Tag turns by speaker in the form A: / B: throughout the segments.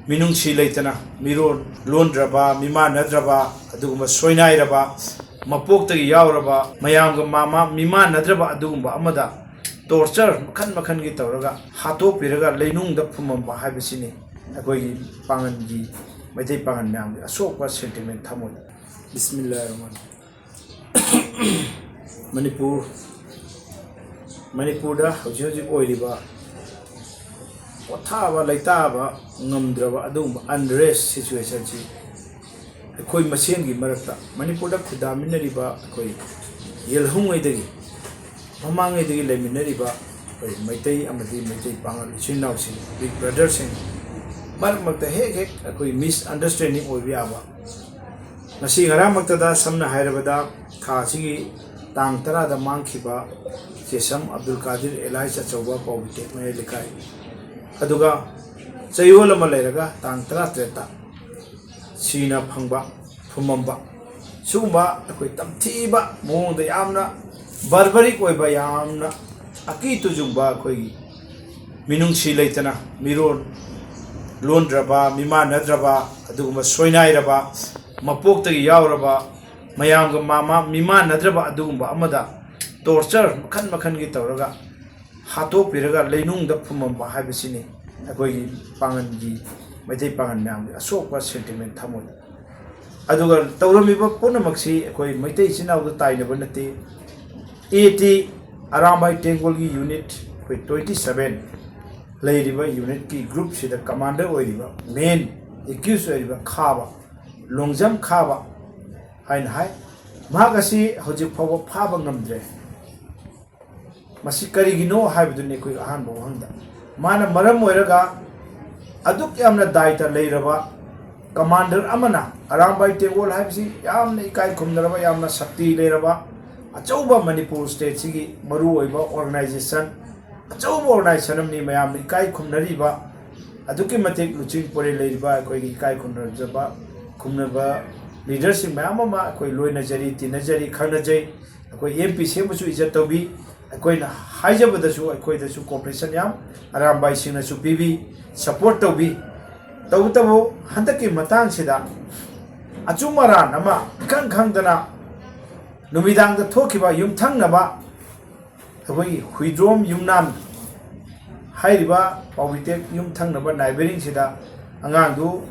A: ꯃꯤꯅꯨꯡꯁꯤ ꯂꯩꯇꯅ ꯃꯤꯔꯣꯜ ꯂꯣꯟꯗ꯭ꯔꯕ ꯃꯤꯃꯥꯟꯅꯗ꯭ꯔꯕ ꯑꯗꯨꯒꯨꯝꯕ ꯁꯣꯏꯅꯥꯏꯔꯕ ꯃꯄꯣꯛꯇꯒꯤ ꯌꯥꯎꯔꯕ ꯃꯌꯥꯝꯒ ꯃꯤꯃꯥꯟꯅꯗ꯭ꯔꯕ ꯑꯗꯨꯒꯨꯝꯕ ꯑꯃꯗ ꯇꯣꯔꯆꯔ ꯃꯈꯟ ꯃꯈꯟꯒꯤ ꯇꯧꯔꯒ ꯍꯥꯠꯇꯣꯛꯄꯤꯔꯒ ꯂꯩꯅꯨꯡꯗ ꯐꯨꯝꯃꯝꯕ ꯍꯥꯏꯕꯁꯤꯅꯤ ꯑꯩꯈꯣꯏꯒꯤ ꯄꯥꯡꯒꯟꯒꯤ ꯃꯩꯇꯩ ꯄꯥꯡꯒꯟ ꯃꯌꯥꯝꯒꯤ ꯑꯁꯣꯛꯄ ꯁꯦꯟꯇꯤꯃꯦꯟ ꯊꯝꯃꯣꯏ ꯕꯤꯁꯃꯤꯜꯂꯥꯍꯤꯔ ꯔꯍꯃꯥꯟ ꯃꯅꯤꯄꯨꯔꯗ ꯍꯧꯖꯤꯛ ꯍꯧꯖꯤꯛ ꯑꯣꯏꯔꯤꯕ ꯄꯣꯊꯥꯕ ꯂꯩꯇꯥꯕ ꯉꯝꯗ꯭ꯔꯕ ꯑꯗꯨꯒꯨꯝꯕ ꯑꯟꯔꯦꯁ ꯁꯤꯆꯨꯋꯦꯁꯟꯁꯤ ꯑꯩꯈꯣꯏ ꯃꯁꯦꯟꯒꯤ ꯃꯔꯛꯇ ꯃꯅꯤꯄꯨꯔꯗ ꯈꯨꯟꯗꯥꯃꯤꯟꯅꯔꯤꯕ ꯑꯩꯈꯣꯏ ꯌꯦꯜꯍꯧꯉꯩꯗꯒꯤ ꯃꯃꯥꯡꯉꯩꯗꯒꯤ ꯂꯩꯃꯤꯟꯅꯔꯤꯕ ꯑꯩꯈꯣꯏ ꯃꯩꯇꯩ ꯑꯃꯗꯤ ꯃꯩꯇꯩ ꯄꯥꯡꯒꯜ ꯏꯆꯤꯟ ꯏꯅꯥꯎꯁꯤꯡ ꯕꯤꯛ ꯕ꯭ꯔꯗꯔꯁꯤꯡ ꯃꯔꯛ ꯃꯔꯛꯇ ꯍꯦꯛ ꯑꯩꯈꯣꯏ ꯃꯤꯁꯑꯟꯗꯔꯁꯇꯦꯟꯗꯤꯡ ꯑꯣꯏꯕ ꯌꯥꯕ ꯉꯁꯤ ꯉꯔꯥꯡꯃꯛꯇꯗ ꯁꯝꯅ ꯍꯥꯏꯔꯕꯗ ꯊꯥ ꯑꯁꯤꯒꯤ ꯇꯥꯡ 10ꯗ ꯃꯥꯡꯈꯤꯕ ꯆꯦꯁꯝ ꯑꯕꯗꯨꯜ ꯀꯥꯗꯤꯔ ꯑꯦꯂꯥꯏꯁ ꯑꯆꯧꯕ ꯄꯥꯎꯕꯤꯇꯦꯛ ꯃꯌꯥꯏ ꯂꯩꯀꯥꯏ ꯑꯗꯨꯒ ꯆꯌꯣꯜ ꯑꯃ ꯂꯩꯔꯒ ꯇꯥꯡ 13ꯗ ꯁꯤꯅ ꯐꯪꯕ ꯐꯨꯝꯃꯝꯕ ꯁꯤꯒꯨꯝꯕ ꯑꯩꯈꯣꯏ ꯇꯝꯊꯤꯕ ꯃꯑꯣꯡꯗ ꯌꯥꯝꯅ ꯕꯔꯕꯔꯤꯛ ꯑꯣꯏꯕ ꯌꯥꯝꯅ ꯑꯀꯤ ꯇꯨꯖꯨꯡꯕ ꯑꯩꯈꯣꯏꯒꯤ ꯃꯤꯅꯨꯡꯁꯤ ꯂꯩꯇꯅ ꯃꯤꯔꯣꯜ ꯂꯣꯟꯗ꯭ꯔꯕ ꯃꯤꯃꯥꯟꯅꯗ꯭ꯔꯕ ꯑꯗꯨꯒꯨꯝꯕ ꯁꯣꯏꯅꯥꯏꯔꯕ ꯃꯄꯣꯛꯇꯒꯤ ꯌꯥꯎꯔꯕ ꯃꯌꯥꯝꯒ ꯃꯤꯃꯥꯟꯅꯗ꯭ꯔꯕ ꯑꯗꯨꯒꯨꯝꯕ ꯑꯃꯗ ꯇꯣꯔꯆꯔ ꯃꯈꯟ ꯃꯈꯟꯒꯤ ꯇꯧꯔꯒ ꯍꯥꯠꯇꯣꯛꯄꯤꯔꯒ ꯂꯩꯅꯨꯡꯗ ꯐꯨꯝꯃꯝꯕ ꯍꯥꯏꯕꯁꯤꯅꯤ ꯑꯩꯈꯣꯏꯒꯤ ꯄꯥꯡꯒꯟꯒꯤ ꯃꯩꯇꯩ ꯄꯥꯡꯒꯟ ꯃꯌꯥꯝꯒꯤ ꯑꯁꯣꯛꯄ ꯁꯦꯟꯇꯤꯃꯦꯟ ꯊꯝꯃꯣꯏ ꯑꯗꯨꯒ ꯇꯧꯔꯝꯃꯤꯕ ꯄꯨꯝꯅꯃꯛꯁꯤ ꯑꯩꯈꯣꯏ ꯃꯩꯇꯩ ꯏꯆꯤꯟ ꯏꯅꯥꯎꯗ ꯇꯥꯏꯅꯕ ꯅꯠꯇꯦ AT ꯑꯔꯥꯝꯕꯥꯏ ꯇꯦꯡꯒꯣꯜꯒꯤ ꯌꯨꯅꯤꯠ ꯑꯩꯈꯣই 27 ꯂꯩꯔꯤꯕ ꯌꯨꯅꯤꯠꯀꯤ ꯒ꯭ꯔꯨꯞꯁꯤꯗ ꯀꯃꯥꯟꯗꯔ ꯑꯣꯏꯔꯤꯕ ꯃꯦꯟ ꯑꯦꯀ꯭ꯌꯨꯁ ꯑꯣꯏꯔꯤꯕ ꯈꯥꯕ ꯂꯣꯡꯖꯝ ꯈꯥꯕ ꯍꯥꯏꯅ ꯍꯥꯏ ꯃꯍꯥꯛ ꯑꯁꯤ ꯍꯧꯖꯤꯛ ꯐꯥꯎꯕ ꯐꯥꯕ ꯉꯝꯗ꯭ꯔꯦ ꯃꯁꯤ ꯀꯔꯤꯒꯤꯅꯣ ꯍꯥꯏꯕꯗꯨꯅꯤ ꯑꯩꯈꯣꯏ ꯑꯍꯥꯟꯕ ꯋꯥꯍꯪꯗ ꯃꯥꯅ ꯃꯔꯝ ꯑꯣꯏꯔꯒ ꯑꯗꯨꯛ ꯌꯥꯝꯅ ꯗꯥꯏꯇ ꯂꯩꯔꯕ ꯀꯃꯥꯟꯗꯔ ꯑꯃꯅ ꯑꯔꯥꯝꯕꯥꯏ ꯇꯦꯡꯒꯣꯜ ꯍꯥꯏꯕꯁꯤ ꯌꯥꯝꯅ ꯏꯀꯥꯏ ꯈꯨꯝꯅꯔꯕ ꯌꯥꯝꯅ ꯁꯛꯇꯤ ꯂꯩꯔꯕ ꯑꯆꯧꯕ ꯃꯅꯤꯄꯨꯔ ꯁ꯭ꯇꯦꯠꯁꯤꯒꯤ ꯃꯔꯨꯑꯣꯏꯕ ꯑꯣꯔꯒꯅꯥꯏꯖꯦꯁꯟ ꯑꯆꯧꯕ ꯑꯣꯔꯒꯅꯥꯏꯖꯦꯁꯟ ꯑꯃꯅꯤ ꯃꯌꯥꯝꯅ ꯏꯀꯥꯏ ꯈꯨꯝꯅꯔꯤꯕ ꯑꯗꯨꯛꯀꯤ ꯃꯇꯤꯛ ꯂꯨꯆꯤꯡ ꯄꯨꯔꯦꯜ ꯂꯩꯔꯤꯕ ꯑꯩꯈꯣꯏꯒꯤ ꯏꯀꯥꯏ ꯈꯨꯝꯅꯕ ꯂꯤꯗꯔꯁꯤꯡ ꯃꯌꯥꯝ ꯑꯃ ꯑꯩꯈꯣꯏ ꯂꯣꯏꯅꯖꯔꯤ ꯇꯤꯟꯅꯖꯔꯤ ꯈꯪꯅꯖꯩ ꯑꯩꯈꯣꯏ MP ꯁꯦꯝꯕꯁꯨ ꯏꯖꯠ ꯇꯧꯕꯤ ꯑꯩꯈꯣꯏꯅ ꯍꯥꯏꯖꯕꯗꯁꯨ ꯑꯩꯈꯣꯏꯗꯁꯨ ꯀooperation ꯌꯥꯝ ꯑꯔꯥꯝꯕꯥꯏꯁꯤꯡꯅꯁꯨ ꯄꯤꯕꯤ ꯁꯄꯣꯔꯠ ꯇꯧꯕꯤ ꯇꯧꯕꯇꯕꯨ ꯍꯟꯗꯛꯀꯤ ꯃꯇꯥꯡꯁꯤꯗ ꯑꯆꯨꯝ ꯑꯔꯥꯟ ꯑꯃ ꯏꯈꯪ ꯈꯪꯗꯅ ꯅꯨꯃꯤꯗꯥꯡꯗ ꯊꯣꯛꯈꯤꯕ ꯌꯨꯝꯊꯪꯅꯕ ꯑꯩꯈꯣꯏꯒꯤ ꯍꯨꯏꯗ꯭ꯔꯣꯝ ꯌꯨꯝꯅꯥꯝ ꯍꯥꯏꯔꯤꯕ ꯄꯥꯎꯕꯤꯇꯦꯛ ꯌꯨꯝꯊꯪꯅꯕ ꯅꯥꯏꯕꯔꯤꯡꯁꯤꯗ ꯑꯉꯥꯡꯗꯨ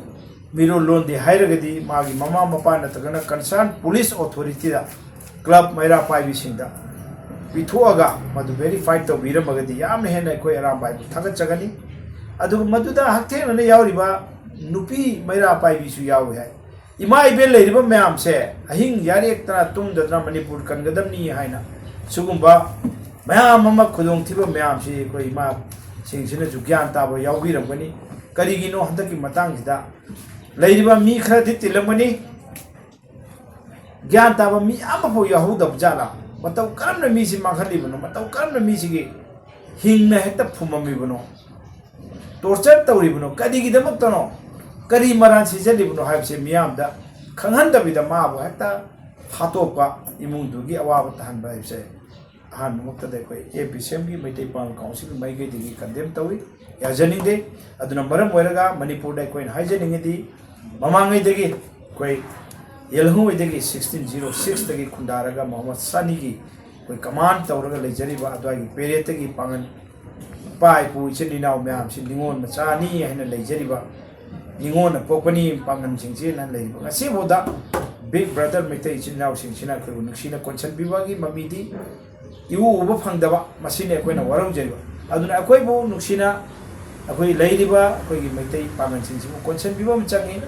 A: ꯃꯤꯔꯣꯜ ꯂꯣꯟꯗꯦ ꯍꯥꯏꯔꯒꯗꯤ ꯃꯥꯒꯤ ꯃꯃꯥ ꯃꯄꯥ ꯅꯠꯇ꯭ꯔꯒꯅ ꯀꯟꯁꯔꯟ ꯄꯨꯂꯤꯁ ꯑꯣꯊꯣꯔꯤꯇꯤꯗ ꯀ꯭ꯂꯕ ꯃꯩꯔꯥ ꯄꯥꯏꯕꯤꯁꯤꯡꯗ ꯄꯤꯊꯣꯛꯑꯒ ꯃꯗꯨ ꯚꯦꯔꯤꯐꯥꯏ ꯇꯧꯕꯤꯔꯝꯃꯒꯗꯤ ꯌꯥꯝꯅ ꯍꯦꯟꯅ ꯑꯩꯈꯣꯏ ꯑꯔꯥꯝꯕꯥꯏꯕꯨ ꯊꯥꯒꯠꯆꯒꯅꯤ ꯑꯗꯨꯒ ꯃꯗꯨꯗ ꯍꯛꯊꯦꯡꯅꯅ ꯌꯥꯎꯔꯤꯕ ꯅꯨꯄꯤ ꯃꯩꯔꯥ ꯄꯥꯏꯕꯤꯁꯨ ꯌꯥꯎꯏ ꯍꯥꯏ ꯏꯃꯥ ꯏꯕꯦꯜ ꯂꯩꯔꯤꯕ ꯃꯌꯥꯝꯁꯦ ꯑꯍꯤꯡ ꯌꯥꯔꯦꯛꯇꯅ ꯇꯨꯝꯗꯗꯅ ꯃꯅꯤꯄꯨꯔ ꯀꯟꯒꯗꯕꯅꯤ ꯍꯥꯏꯅ ꯁꯤꯒꯨꯝꯕ ꯃꯌꯥꯝ ꯑꯃ ꯈꯨꯗꯣꯡꯊꯤꯕ ꯃꯌꯥꯝꯁꯤ ꯑꯩꯈꯣꯏ ꯏꯃꯥꯁꯤꯡꯁꯤꯅꯁꯨ ꯒ꯭ꯌꯥꯟ ꯇꯥꯕ ꯌꯥꯎꯕꯤꯔꯝꯒꯅꯤ ꯀꯔꯤꯒꯤꯅꯣ ꯍꯟꯗꯛꯀꯤ ꯃꯇꯥꯡꯁꯤꯗ ꯂꯩꯔꯤꯕ ꯃꯤ ꯈꯔꯗꯤ ꯇꯤꯜꯂꯝꯒꯅꯤ ꯒ꯭ꯌꯥꯟ ꯇꯥꯕ ꯃꯤ ꯑꯃꯐꯥꯎ ꯌꯥꯎꯍꯧꯗꯕ ꯖꯥꯠꯂꯥ ꯃꯇꯧ ꯀꯔꯝꯅ ꯃꯤꯁꯤ ꯃꯥꯡꯍꯜꯂꯤꯕꯅꯣ ꯃꯇꯧ ꯀꯔꯝꯅ ꯃꯤꯁꯤꯒꯤ ꯍꯤꯡꯅ ꯍꯦꯛꯇ ꯐꯨꯝꯃꯝꯃꯤꯕꯅꯣ ꯇꯣꯔꯆꯔ ꯇꯧꯔꯤꯕꯅꯣ ꯀꯔꯤꯒꯤꯗꯃꯛꯇꯅꯣ ꯀꯔꯤ ꯃꯔꯥꯟ ꯁꯤꯖꯜꯂꯤꯕꯅꯣ ꯍꯥꯏꯕꯁꯤ ꯃꯤꯌꯥꯝꯗ ꯈꯪꯍꯟꯗꯕꯤꯗ ꯃꯥꯕꯨ ꯍꯦꯛꯇ ꯍꯥꯠꯇꯣꯛꯄ ꯏꯃꯨꯡꯗꯨꯒꯤ ꯑꯋꯥꯕ ꯇꯥꯍꯟꯕ ꯍꯥꯏꯕꯁꯦ ꯑꯍꯥꯟꯕꯃꯛꯇꯗ ꯑꯩꯈꯣꯏ APCMꯒꯤ ꯃꯩꯇꯩ ꯄꯥꯡꯒꯜ ꯀꯥꯎꯟꯁꯤꯜ ꯃꯥꯏꯀꯩꯗꯒꯤ ꯀꯟꯗꯦꯝ ꯇꯧꯏ ꯌꯥꯖꯅꯤꯡꯗꯦ ꯑꯗꯨꯅ ꯃꯔꯝ ꯑꯣꯏꯔꯒ ꯃꯅꯤꯄꯨꯔꯗ ꯑꯩꯈꯣꯏꯅ ꯍꯥꯏꯖꯅꯤꯡꯉꯤꯗꯤ ꯃꯃꯥꯡꯉꯩꯗꯒꯤ ꯑꯩꯈꯣꯏ ꯌꯦꯜꯍꯧꯉꯩꯗꯒꯤ 1606ꯗꯒꯤ ꯈꯨꯟꯗꯥꯔꯒ ꯃꯣꯍꯃꯗ ꯁꯥꯅꯤꯒꯤ ꯑꯩꯈꯣꯏ ꯀꯃꯥꯟ ꯇꯧꯔꯒ ꯂꯩꯖꯔꯤꯕ ꯑꯗꯨꯋꯥꯏꯒꯤ ꯄꯦꯔꯦꯠꯇꯒꯤ ꯄꯥꯡꯒꯜ ꯏꯄꯥ ꯏꯄꯨ ꯏꯆꯤꯟ ꯏꯅꯥꯎ ꯃꯌꯥꯝꯁꯤ ꯅꯤꯉꯣꯜ ꯃꯆꯥꯅꯤ ꯍꯥꯏꯅ ꯂꯩꯖꯔꯤꯕ ꯅꯤꯉꯣꯜꯅ ꯄꯣꯛꯄꯅꯤ ꯄꯥꯡꯒꯜꯁꯤꯡꯁꯤꯅ ꯂꯩꯔꯤꯕ ꯉꯁꯤꯐꯥꯎꯗ ꯕꯤꯛ ꯕ꯭ꯔꯗꯔ ꯃꯩꯇꯩ ꯏꯆꯤꯟ ꯏꯅꯥꯎꯁꯤꯡꯁꯤꯅ ꯑꯩꯈꯣꯏꯕꯨ ꯅꯨꯡꯁꯤꯅ ꯀꯣꯟꯁꯤꯟꯕꯤꯕꯒꯤ ꯃꯃꯤꯗꯤ ꯏꯎ ꯎꯕ ꯐꯪꯗꯕ ꯃꯁꯤꯅꯤ ꯑꯩꯈꯣꯏꯅ ꯋꯥꯔꯧꯖꯔꯤꯕ ꯑꯗꯨꯅ ꯑꯩꯈꯣꯏꯕꯨ ꯅꯨꯡꯁꯤꯅ ꯑꯩꯈꯣꯏ ꯂꯩꯔꯤꯕ ꯑꯩꯈꯣꯏꯒꯤ ꯃꯩꯇꯩ ꯄꯥꯡꯒꯜꯁꯤꯡꯁꯤꯕꯨ ꯀꯣꯟꯁꯤꯟꯕꯤꯕ ꯑꯃ ꯆꯪꯏ